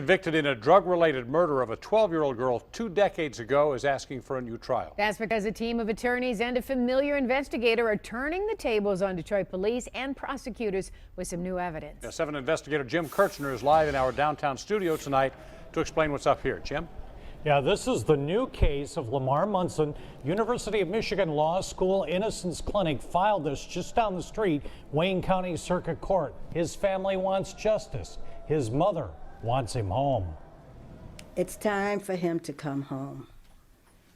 Convicted in a drug-related murder of a 12-year-old girl 2 decades ago is asking for a new trial. That's because a team of attorneys and a familiar investigator are turning the tables on Detroit police and prosecutors with some new evidence. Now, 7 investigator Jim Kirchner is live in our downtown studio tonight to explain what's up here. Jim? Yeah, this is the new case of Lamar Munson. University of Michigan Law School Innocence Clinic filed this just down the street, Wayne County Circuit Court. His family wants justice. His mother wants him home. It's time for him to come home.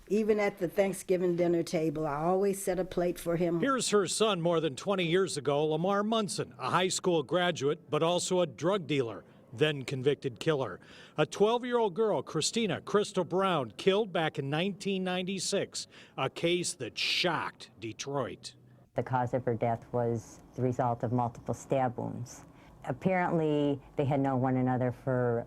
Even at the Thanksgiving dinner table, I always set a plate for him. Here's her son more than 20 years ago, Lamar Munson, a high school graduate, but also a drug dealer, then convicted killer. A 12-year-old girl, Christina Crystal Brown, killed back in 1996, a case that shocked Detroit. The cause of her death was the result of multiple stab wounds. Apparently, they had known one another for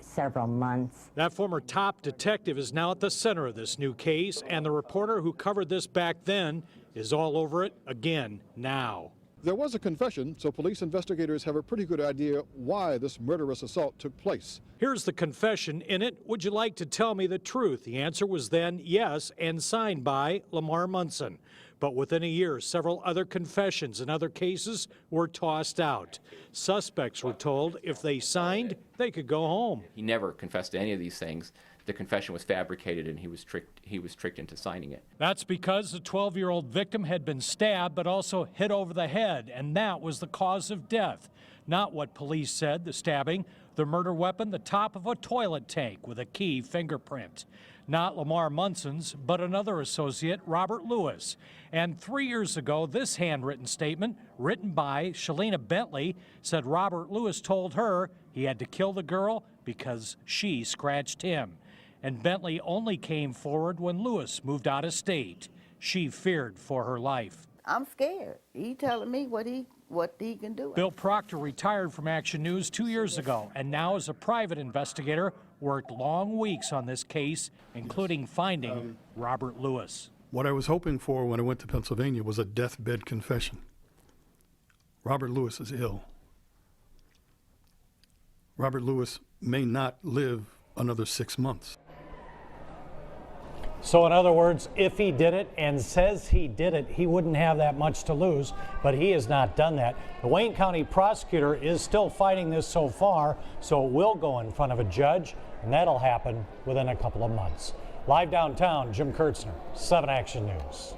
several months. That former top detective is now at the center of this new case, and the reporter who covered this back then is all over it again now. There was a confession, so police investigators have a pretty good idea why this murderous assault took place. Here's the confession. In it, would you like to tell me the truth? The answer was then yes, and signed by Lamar Munson. But within a year, several other confessions in other cases were tossed out. Suspects were told if they signed, they could go home. He never confessed to any of these things. The confession was fabricated and he was tricked into signing it. That's because the 12-year-old victim had been stabbed but also hit over the head, and that was the cause of death. Not what police said, the stabbing, the murder weapon, the top of a toilet tank with a key fingerprint. Not Lamar Munson's, but another associate, Robert Lewis. And 3 years ago, this handwritten statement, written by Shalina Bentley, said Robert Lewis told her he had to kill the girl because she scratched him. And Bentley only came forward when Lewis moved out of state. She feared for her life. I'm scared. He telling me what he can do. Bill Proctor retired from Action News 2 years ago, and now as a private investigator, worked long weeks on this case, including finding Robert Lewis. What I was hoping for when I went to Pennsylvania was a deathbed confession. Robert Lewis is ill. Robert Lewis may not live another 6 months. So in other words, if he did it and says he did it, he wouldn't have that much to lose, but he has not done that. The Wayne County prosecutor is still fighting this so far, so it will go in front of a judge, and that'll happen within a couple of months. Live downtown, Jim Kirchner, 7 Action News.